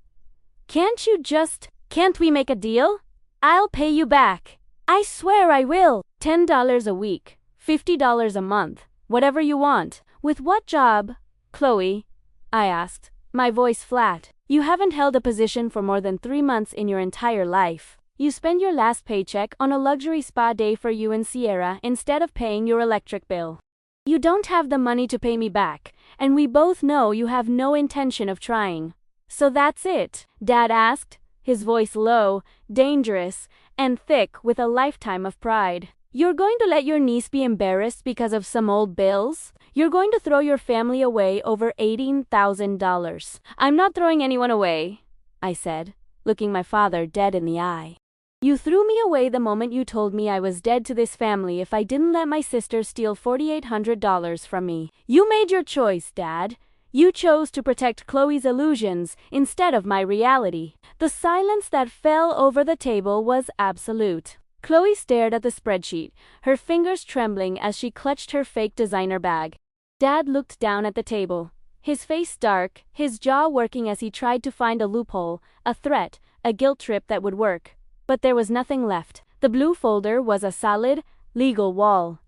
S1: Can't we make a deal? I'll pay you back. I swear I will. $10 a week, $50 a month, whatever you want. With what job, Chloe? I asked, my voice flat. You haven't held a position for more than 3 months in your entire life. You spend your last paycheck on a luxury spa day for you and Sierra instead of paying your electric bill. You don't have the money to pay me back, and we both know you have no intention of trying. So that's it? Dad asked, his voice low, dangerous, and thick with a lifetime of pride. You're going to let your niece be embarrassed because of some old bills? You're going to throw your family away over $18,000. I'm not throwing anyone away, I said, looking my father dead in the eye. You threw me away the moment you told me I was dead to this family if I didn't let my sister steal $4,800 from me. You made your choice, Dad. You chose to protect Chloe's illusions instead of my reality. The silence that fell over the table was absolute. Chloe stared at the spreadsheet, her fingers trembling as she clutched her fake designer bag. Dad looked down at the table, his face dark, his jaw working as he tried to find a loophole, a threat, a guilt trip that would work. But there was nothing left. The blue folder was a solid, legal wall.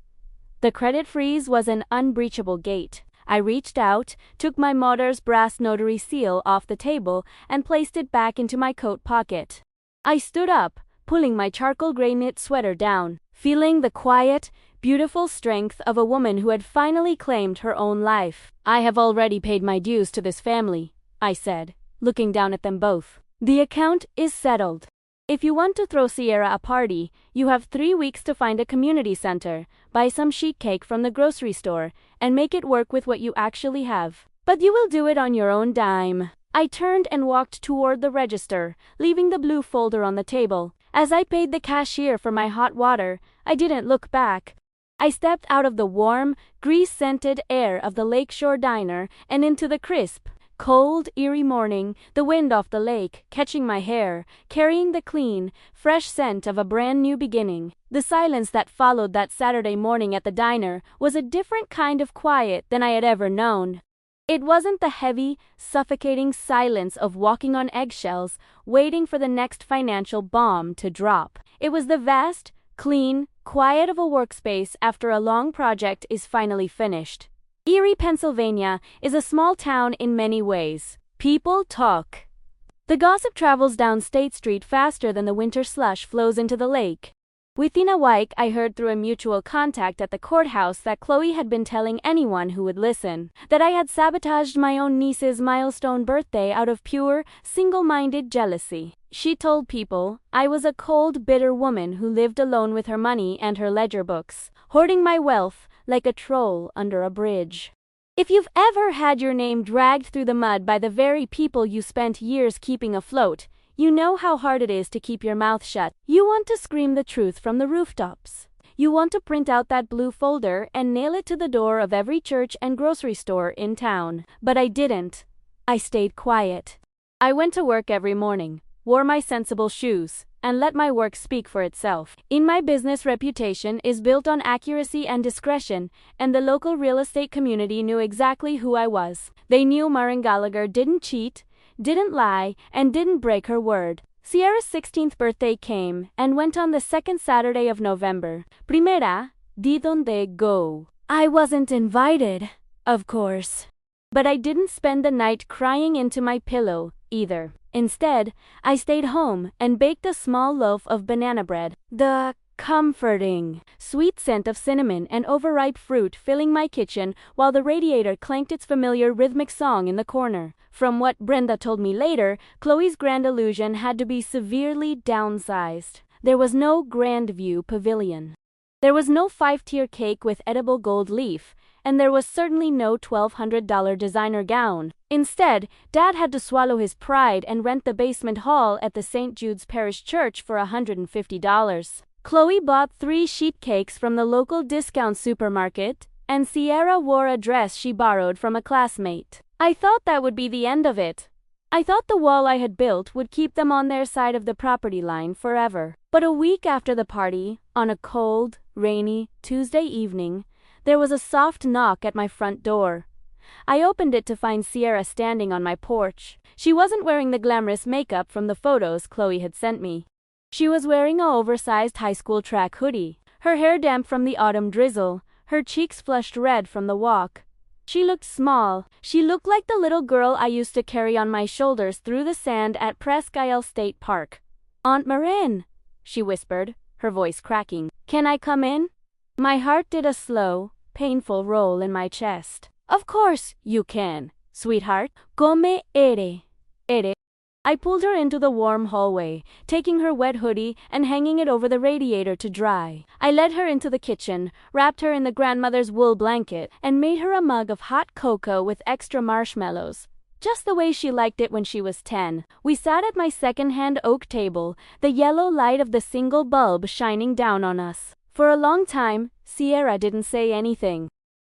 S1: The credit freeze was an unbreachable gate. I reached out, took my mother's brass notary seal off the table, and placed it back into my coat pocket. I stood up, pulling my charcoal gray knit sweater down, feeling the quiet, beautiful strength of a woman who had finally claimed her own life. I have already paid my dues to this family, I said, looking down at them both. The account is settled. If you want to throw Sierra a party, you have 3 weeks to find a community center, buy some sheet cake from the grocery store, and make it work with what you actually have. But you will do it on your own dime. I turned and walked toward the register, leaving the blue folder on the table. As I paid the cashier for my hot water, I didn't look back. I stepped out of the warm, grease-scented air of the Lakeshore Diner and into the crisp, cold, eerie morning, the wind off the lake, catching my hair, carrying the clean, fresh scent of a brand new beginning. The silence that followed that Saturday morning at the diner was a different kind of quiet than I had ever known. It wasn't the heavy, suffocating silence of walking on eggshells, waiting for the next financial bomb to drop. It was the vast, clean, quiet of a workspace after a long project is finally finished. Erie, Pennsylvania is a small town in many ways. People talk. The gossip travels down State Street faster than the winter slush flows into the lake. Within a week, I heard through a mutual contact at the courthouse that Chloe had been telling anyone who would listen that I had sabotaged my own niece's milestone birthday out of pure, single-minded jealousy. She told people I was a cold, bitter woman who lived alone with her money and her ledger books, hoarding my wealth like a troll under a bridge. If you've ever had your name dragged through the mud by the very people you spent years keeping afloat, you know how hard it is to keep your mouth shut. You want to scream the truth from the rooftops. You want to print out that blue folder and nail it to the door of every church and grocery store in town. But I didn't. I stayed quiet. I went to work every morning, wore my sensible shoes, and let my work speak for itself. In my business, reputation is built on accuracy and discretion, and the local real estate community knew exactly who I was. They knew Maren Gallagher didn't cheat, didn't lie, and didn't break her word. Sierra's 16th birthday came and went on the second Saturday of November. Primera, di donde go. I wasn't invited, of course. But I didn't spend the night crying into my pillow, either. Instead, I stayed home and baked a small loaf of banana bread. The comforting, sweet scent of cinnamon and overripe fruit filling my kitchen while the radiator clanked its familiar rhythmic song in the corner. From what Brenda told me later, Chloe's grand illusion had to be severely downsized. There was no Grandview Pavilion. There was no 5-tier cake with edible gold leaf, and there was certainly no $1,200 designer gown. Instead, Dad had to swallow his pride and rent the basement hall at the St. Jude's Parish Church for $150. Chloe bought 3 sheet cakes from the local discount supermarket, and Sierra wore a dress she borrowed from a classmate. I thought that would be the end of it. I thought the wall I had built would keep them on their side of the property line forever. But a week after the party, on a cold, rainy Tuesday evening, there was a soft knock at my front door. I opened it to find Sierra standing on my porch. She wasn't wearing the glamorous makeup from the photos Chloe had sent me. She was wearing an oversized high school track hoodie, her hair damp from the autumn drizzle, her cheeks flushed red from the walk. She looked small. She looked like the little girl I used to carry on my shoulders through the sand at Presque Isle State Park. "Aunt Maren," she whispered, her voice cracking. "Can I come in?" My heart did a slow, painful roll in my chest. "Of course you can, sweetheart. Come ere. I pulled her into the warm hallway, taking her wet hoodie and hanging it over the radiator to dry. I led her into the kitchen, wrapped her in the grandmother's wool blanket, and made her a mug of hot cocoa with extra marshmallows, just the way she liked it when she was 10. We sat at my second-hand oak table, the yellow light of the single bulb shining down on us. For a long time, Sierra didn't say anything.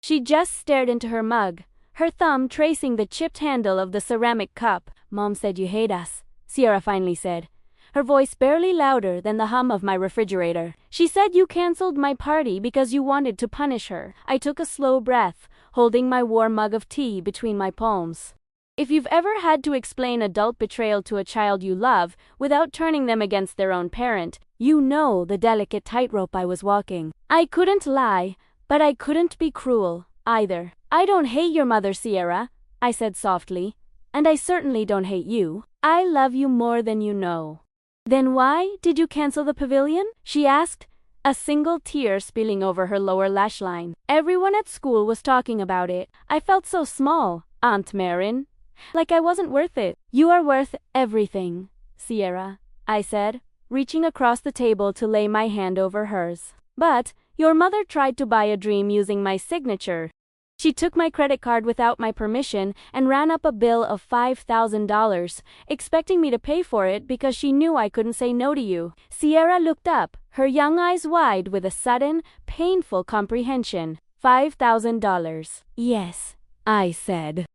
S1: She just stared into her mug, her thumb tracing the chipped handle of the ceramic cup. "Mom said you hate us," Sierra finally said, her voice barely louder than the hum of my refrigerator. "She said you canceled my party because you wanted to punish her." I took a slow breath, holding my warm mug of tea between my palms. If you've ever had to explain adult betrayal to a child you love without turning them against their own parent, you know the delicate tightrope I was walking. I couldn't lie, but I couldn't be cruel, either. "I don't hate your mother, Sierra," I said softly. "And I certainly don't hate you. I love you more than you know." "Then why did you cancel the pavilion?" she asked, a single tear spilling over her lower lash line. "Everyone at school was talking about it. I felt so small, Aunt Maren. Like I wasn't worth it." "You are worth everything, Sierra," I said, reaching across the table to lay my hand over hers. "But your mother tried to buy a dream using my signature. She took my credit card without my permission and ran up a bill of $5,000, expecting me to pay for it because she knew I couldn't say no to you." Sierra looked up, her young eyes wide with a sudden, painful comprehension. $5,000. "Yes," I said.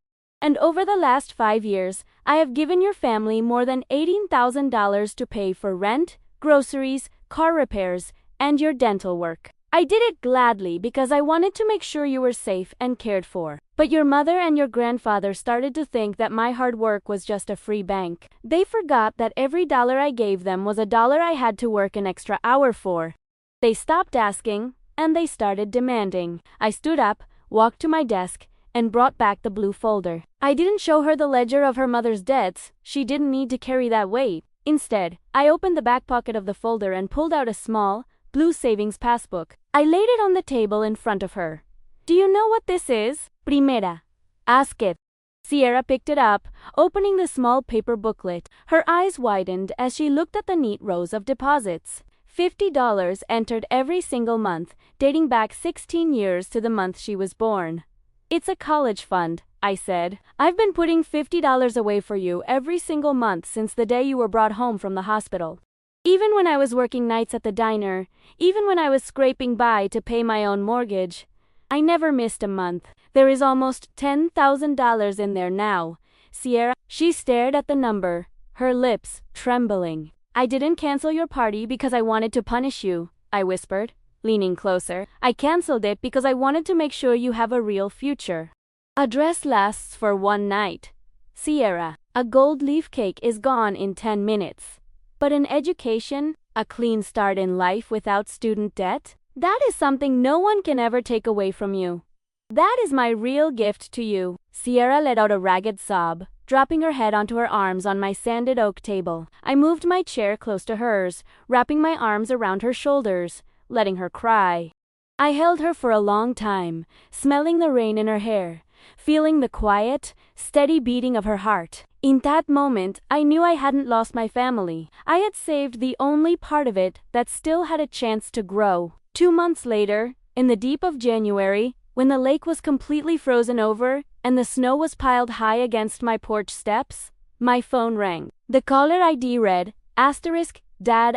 S1: "And over the last 5 years, I have given your family more than $18,000 to pay for rent, groceries, car repairs, and your dental work. I did it gladly because I wanted to make sure you were safe and cared for. But your mother and your grandfather started to think that my hard work was just a free bank. They forgot that every dollar I gave them was a dollar I had to work an extra hour for. They stopped asking, and they started demanding." I stood up, walked to my desk, and brought back the blue folder. I didn't show her the ledger of her mother's debts. She didn't need to carry that weight. Instead, I opened the back pocket of the folder and pulled out a small, blue savings passbook. I laid it on the table in front of her. Do you know what this is? Primera. Ask it. Sierra picked it up, opening the small paper booklet. Her eyes widened as she looked at the neat rows of deposits. $50 entered every single month, dating back 16 years to the month she was born. It's a college fund, I said. I've been putting $50 away for you every single month since the day you were brought home from the hospital. Even when I was working nights at the diner, even when I was scraping by to pay my own mortgage, I never missed a month. There is almost $10,000 in there now. Sierra, she stared at the number, her lips trembling. I didn't cancel your party because I wanted to punish you, I whispered, leaning closer. I canceled it because I wanted to make sure you have a real future. A dress lasts for one night. Sierra, a gold leaf cake is gone in 10 minutes. But an education, a clean start in life without student debt, that is something no one can ever take away from you. That is my real gift to you. Sierra let out a ragged sob, dropping her head onto her arms on my sanded oak table. I moved my chair close to hers, wrapping my arms around her shoulders, letting her cry. I held her for a long time, smelling the rain in her hair, feeling the quiet, steady beating of her heart. In that moment, I knew I hadn't lost my family. I had saved the only part of it that still had a chance to grow. 2 months later, in the deep of January, when the lake was completely frozen over and the snow was piled high against my porch steps, my phone rang. The caller ID read, *Dad*.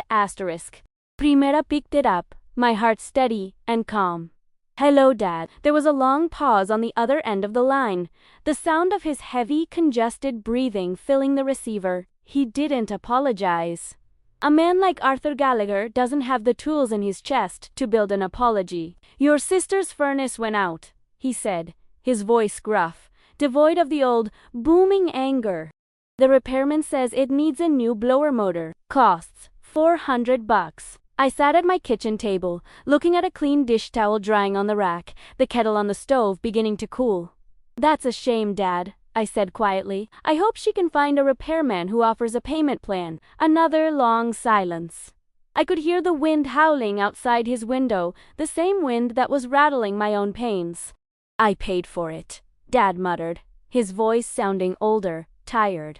S1: Primera picked it up, my heart steady and calm. Hello, Dad. There was a long pause on the other end of the line, the sound of his heavy, congested breathing filling the receiver. He didn't apologize. A man like Arthur Gallagher doesn't have the tools in his chest to build an apology. Your sister's furnace went out, he said, his voice gruff, devoid of the old, booming anger. The repairman says it needs a new blower motor. Costs $400. I sat at my kitchen table, looking at a clean dish towel drying on the rack, the kettle on the stove beginning to cool. That's a shame, Dad, I said quietly. I hope she can find a repairman who offers a payment plan. Another long silence. I could hear the wind howling outside his window, the same wind that was rattling my own panes. I paid for it, Dad muttered, his voice sounding older, tired.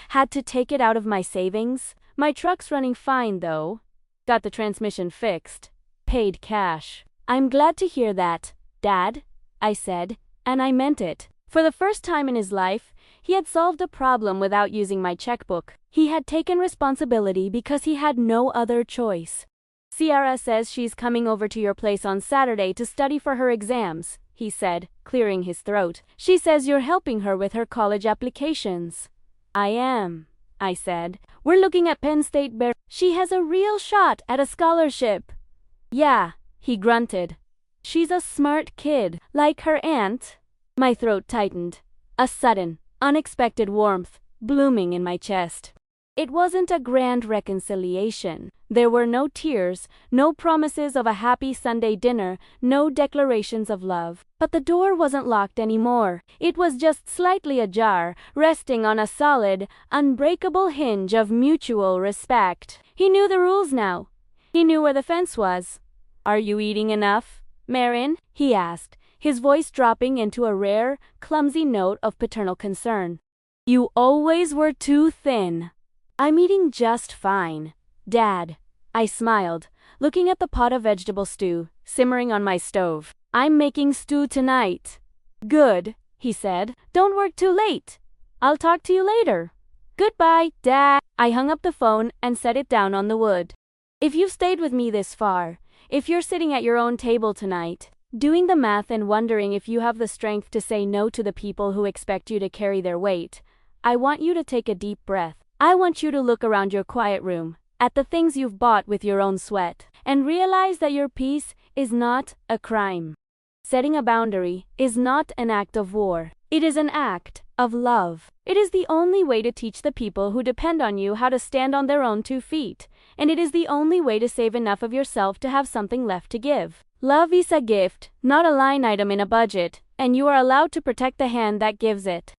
S1: Had to take it out of my savings? My truck's running fine, though. Got the transmission fixed. Paid cash. I'm glad to hear that, Dad, I said, and I meant it. For the first time in his life, he had solved a problem without using my checkbook. He had taken responsibility because he had no other choice. Sierra says she's coming over to your place on Saturday to study for her exams, he said, clearing his throat. She says you're helping her with her college applications. I am, I said. We're looking at Penn State. She has a real shot at a scholarship. Yeah, he grunted. She's a smart kid, like her aunt. My throat tightened. A sudden, unexpected warmth blooming in my chest. It wasn't a grand reconciliation. There were no tears, no promises of a happy Sunday dinner, no declarations of love. But the door wasn't locked anymore. It was just slightly ajar, resting on a solid, unbreakable hinge of mutual respect. He knew the rules now. He knew where the fence was. Are you eating enough, Marin? He asked, his voice dropping into a rare, clumsy note of paternal concern. You always were too thin. I'm eating just fine, Dad. I smiled, looking at the pot of vegetable stew, simmering on my stove. I'm making stew tonight. Good, he said. Don't work too late. I'll talk to you later. Goodbye, Dad. I hung up the phone and set it down on the wood. If you've stayed with me this far, if you're sitting at your own table tonight, doing the math and wondering if you have the strength to say no to the people who expect you to carry their weight, I want you to take a deep breath. I want you to look around your quiet room, at the things you've bought with your own sweat, and realize that your peace is not a crime. Setting a boundary is not an act of war. It is an act of love. It is the only way to teach the people who depend on you how to stand on their own 2 feet, and it is the only way to save enough of yourself to have something left to give. Love is a gift, not a line item in a budget, and you are allowed to protect the hand that gives it.